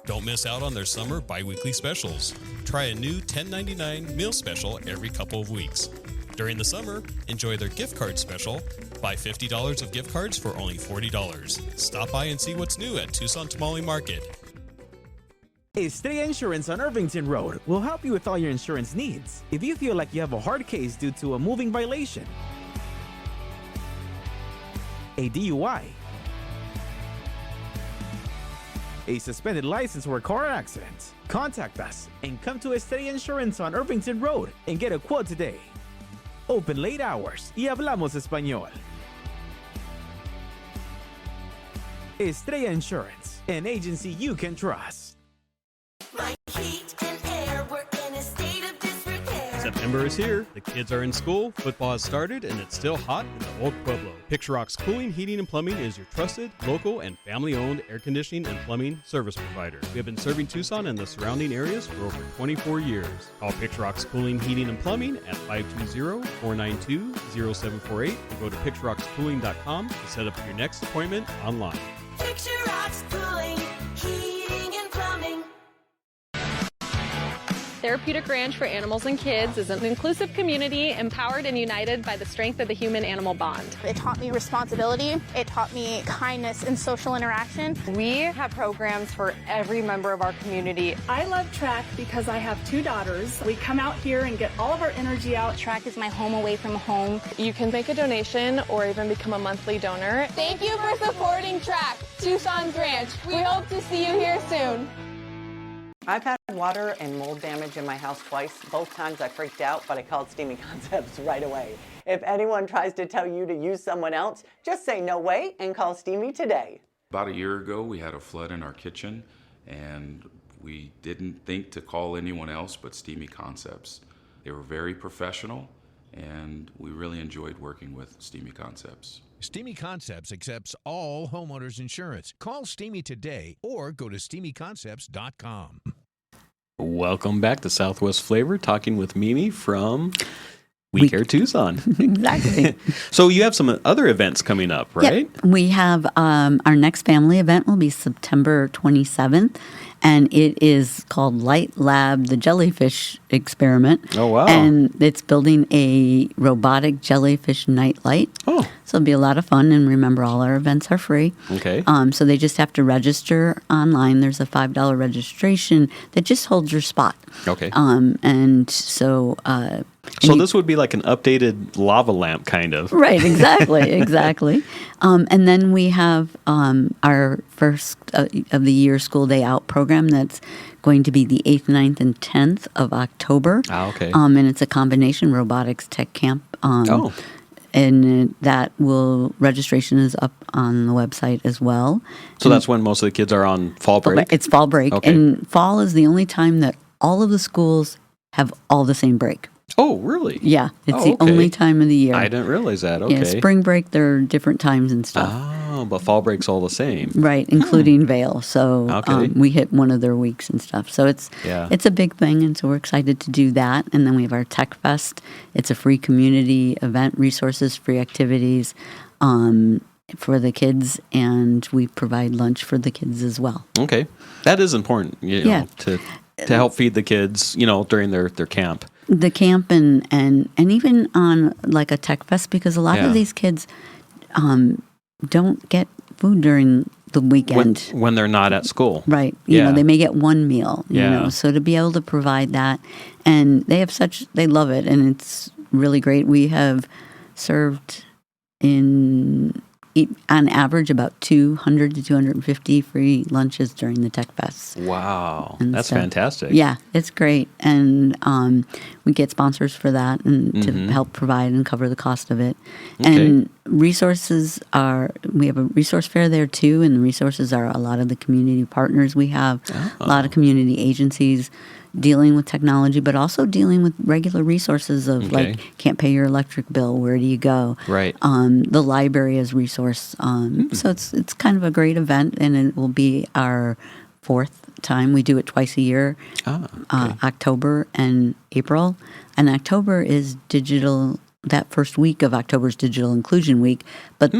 Don't miss out on their summer bi-weekly specials. Try a new $10.99 meal special every couple of weeks. During the summer, enjoy their gift card special. Buy $50 of gift cards for only $40. Stop by and see what's new at Tucson Tamale Market. Estrella Insurance on Irvington Road will help you with all your insurance needs. If you feel like you have a hard case due to a moving violation, a DUI, a suspended license or a car accident, contact us and come to Estrella Insurance on Irvington Road and get a quote today. Open late hours y hablamos español. Estrella Insurance, an agency you can trust. My heat and air were in a state of disrepair. September is here. The kids are in school, football has started, and it's still hot in the old Pueblo. Picture Rock's Cooling, Heating, and Plumbing is your trusted, local, and family-owned air conditioning and plumbing service provider. We have been serving Tucson and the surrounding areas for over 24 years. Call Picture Rock's Cooling, Heating, and Plumbing at 520-492-0748 or go to picturerockscooling.com to set up your next appointment online. Picture Rocks Cooling, Heating, and Plumbing. Therapeutic Ranch for Animals and Kids is an inclusive community empowered and united by the strength of the human-animal bond. It taught me responsibility. It taught me kindness and social interaction. We have programs for every member of our community. I love track because I have two daughters. We come out here and get all of our energy out. Track is my home away from home. You can make a donation or even become a monthly donor. Thank you for supporting Track, Tucson's Ranch. We hope to see you here soon. I've had water and mold damage in my house twice. Both times I freaked out, but I called Steamy Concepts right away. If anyone tries to tell you to use someone else, just say no way and call Steamy today. About a year ago, we had a flood in our kitchen, and we didn't think to call anyone else but Steamy Concepts. They were very professional, and we really enjoyed working with Steamy Concepts. Steamy Concepts accepts all homeowners insurance. Call Steamy today or go to steamyconcepts.com. Welcome back to Southwest Flavor, talking with Meme from We Care Tucson. Exactly. So you have some other events coming up, right? Yep. We have our next family event will be September 27th, and it is called Light Lab, the Jellyfish Experiment. Oh, wow. And it's building a robotic jellyfish nightlight. Oh. So it'll be a lot of fun, and remember, all our events are free. Okay. So they just have to register online. There's a $5 registration that just holds your spot. Okay. And so... So this would be like an updated lava lamp, kind of. Right, exactly, exactly. And then we have our first of the year school day out program that's going to be the 8th, 9th, and 10th of October. Ah, okay. And it's a combination robotics tech camp. And registration is up on the website as well. So that's when most of the kids are on fall break? It's fall break. Okay. And fall is the only time that all of the schools have all the same break. Oh, really? Yeah, it's the only time of the year. I didn't realize that. Okay. Yeah, spring break, there are different times and stuff. Oh, but fall break's all the same. Right, including Vail. So we hit one of their weeks and stuff. So it's a big thing, and so we're excited to do that. And then we have our Tech Fest. It's a free community event, resources, free activities for the kids, and we provide lunch for the kids as well. Okay. That is important, you know, to help feed the kids, you know, during their camp. The camp and even on like a Tech Fest, because a lot of these kids don't get food during the weekend. When they're not at school. Right. You know, they may get one meal, you know, so to be able to provide that, and they love it, and it's really great. We have served in eat, on average, about 200 to 250 free lunches during the Tech Fest. Wow. And That's so, fantastic. Yeah, it's great. And we get sponsors for that and to help provide and cover the cost of it. Okay. And resources we have a resource fair there too, and the resources are a lot of the community partners we have, a lot of community agencies dealing with technology, but also dealing with regular resources of like, can't pay your electric bill, where do you go? Right. The library is resource. So it's kind of a great event, and it will be our 4th time. We do it twice a year, October and April. And October is digital. That first week of October is Digital Inclusion Week, but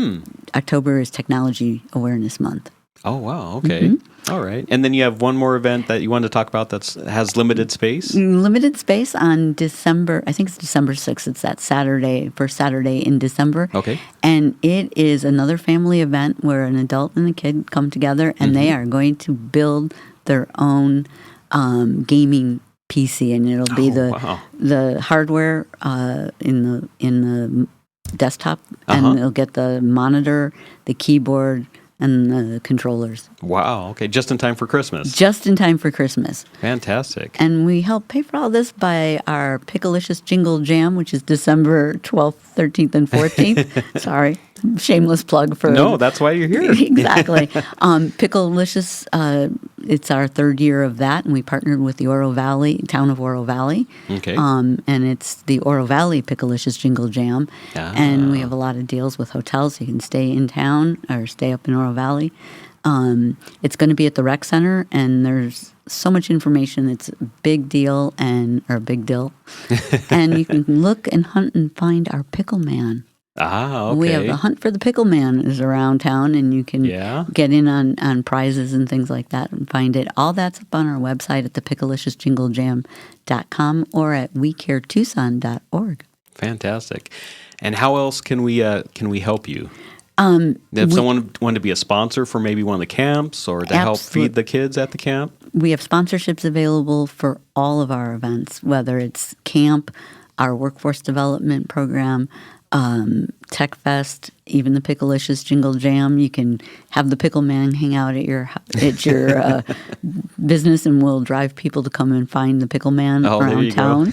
October is Technology Awareness Month. Oh, wow. Okay. All right. And then you have one more event that you want to talk about that has limited space? Limited space on December, I think it's December 6th. It's that Saturday, first Saturday in December. Okay. And it is another family event where an adult and a kid come together, and they are going to build their own gaming PC, and it'll be the hardware in the desktop, and they'll get the monitor, the keyboard, and the controllers. Wow. Okay. Just in time for Christmas. Just in time for Christmas. Fantastic. And we help pay for all this by our Picklicious Jingle Jam, which is December 12th, 13th, and 14th. Sorry. Shameless plug for... No, that's why you're here. Exactly. Picklicious, it's our 3rd year of that, and we partnered with the town of Oro Valley. Okay. And it's the Oro Valley Picklicious Jingle Jam. And we have a lot of deals with hotels. You can stay in town or stay up in Oro Valley. It's going to be at the rec center, and there's so much information. It's a big deal, and you can look and hunt and find our pickle man. Okay. We have the Hunt for the Pickle Man is around town, and you can get in on prizes and things like that and find it. All that's up on our website at thepicklicious.com or at wecaretucson.org. Fantastic. And how else can we help you? If someone wanted to be a sponsor for maybe one of the camps or to help feed the kids at the camp? We have sponsorships available for all of our events, whether it's camp, our workforce development program, Tech Fest, even the Picklicious Jingle Jam. You can have the Pickle Man hang out at your business, and we'll drive people to come and find the Pickle Man around town.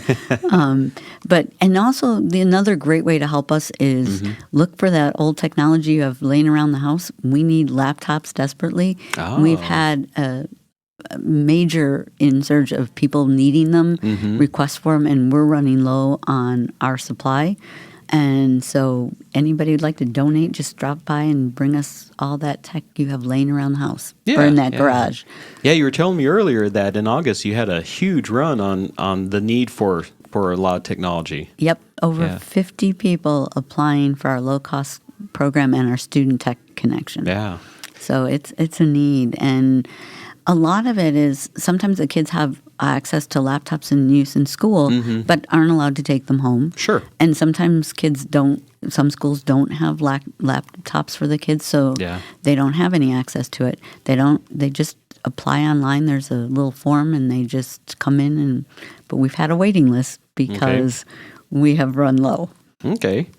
And also another great way to help us is look for that old technology you have laying around the house. We need laptops desperately. We've had a major insurge of people needing them, requests for them, and we're running low on our supply. And so anybody who'd like to donate, just drop by and bring us all that tech you have laying around the house or in that garage. Yeah, you were telling me earlier that in August you had a huge run on the need for a lot of technology. Yep, over 50 people applying for our low-cost program and our student tech connection. Yeah. So it's a need. And a lot of it is sometimes the kids have access to laptops in use in school, but aren't allowed to take them home. Sure. And sometimes some schools don't have laptops for the kids, so they don't have any access to it. They just apply online. There's a little form, and they just come in, but we've had a waiting list because we have run low. Okay.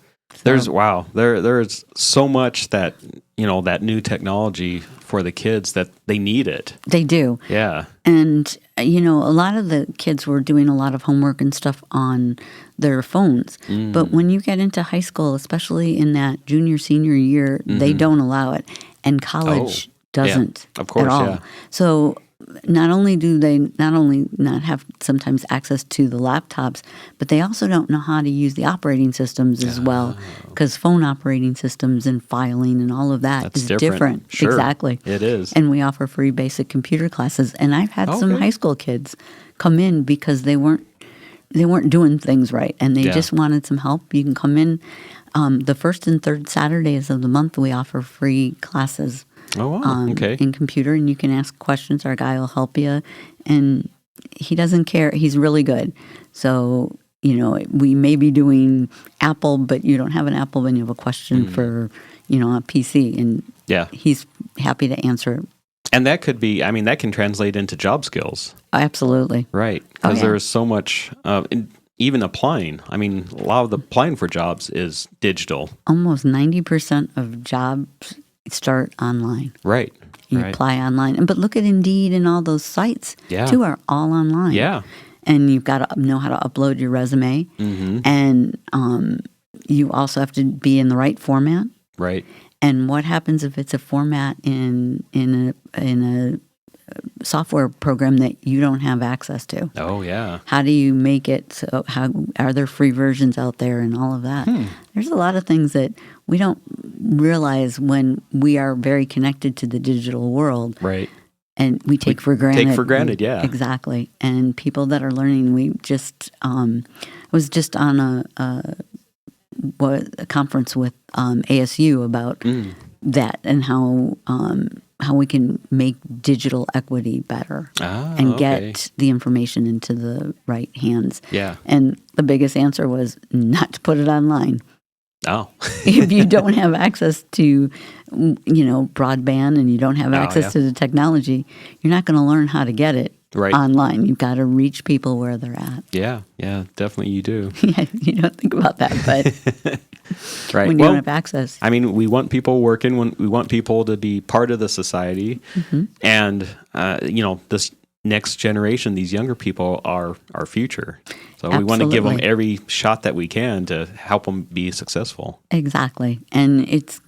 There's there's so much that that new technology for the kids that they need it. They do. Yeah. And a lot of the kids were doing a lot of homework and stuff on their phones. But when you get into high school, especially in that junior senior year, they don't allow it, and college doesn't of course, at all. So not only do they not have sometimes access to the laptops, but they also don't know how to use the operating systems as well, because phone operating systems and filing and all of that is different. Sure. Exactly. It is. And we offer free basic computer classes. And I've had some high school kids come in because they weren't doing things right, and they just wanted some help. You can come in. The first and third Saturdays of the month, we offer free classes. Oh, wow. In computer, and you can ask questions. Our guy will help you, and he doesn't care. He's really good. So, we may be doing Apple, but you don't have an Apple when you have a question for, a PC, and he's happy to answer it. And that could be, that can translate into job skills. Absolutely. Right. Because there's so much, even applying. I mean, a lot of the applying for jobs is digital. Almost 90% of jobs start online. Right. You apply online. But look at Indeed and all those sites, too, are all online. Yeah. And you've got to know how to upload your resume. Mm-hmm. And you also have to be in the right format. Right. And what happens if it's a format in a software program that you don't have access to? Oh, yeah. How do you make it so? How are there free versions out there and all of that? There's a lot of things that we don't realize when we are very connected to the digital world. Right. And we take for granted. Take for granted, yeah. Exactly. And people that are learning, we just was just on a conference with ASU about that and how we can make digital equity better and get the information into the right hands. Yeah. And the biggest answer was not to put it online. Oh. If you don't have access to, broadband and you don't have access to the technology, you're not going to learn how to get it online. You've got to reach people where they're at. Yeah. Yeah, definitely you do. Yeah, you don't think about that, but right. when you don't have access. I mean, we want people working. We want people to be part of the society. Mm-hmm. And, this next generation, these younger people are our future. So we want to give them every shot that we can to help them be successful. Exactly. And it's,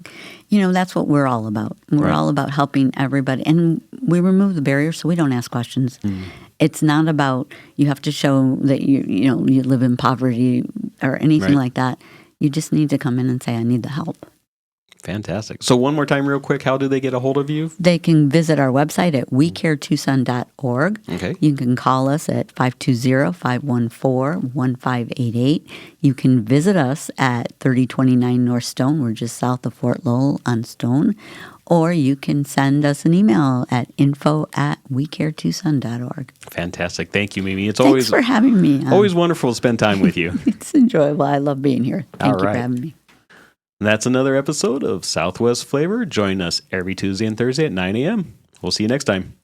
that's what we're all about. We're all about helping everybody. And we remove the barriers so we don't ask questions. It's not about you have to show that you live in poverty or anything like that. You just need to come in and say, I need the help. Fantastic. So one more time real quick, how do they get a hold of you? They can visit our website at wecaretucson.org. Okay. You can call us at 520-514-1588. You can visit us at 3029 North Stone. We're just south of Fort Lowell on Stone. Or you can send us an email at info@wecaretucson.org. Fantastic. Thank you, Mimi. Thanks for having me. Always wonderful to spend time with you. It's enjoyable. I love being here. Thank you for having me. That's another episode of Southwest Flavor. Join us every Tuesday and Thursday at 9 a.m. We'll see you next time.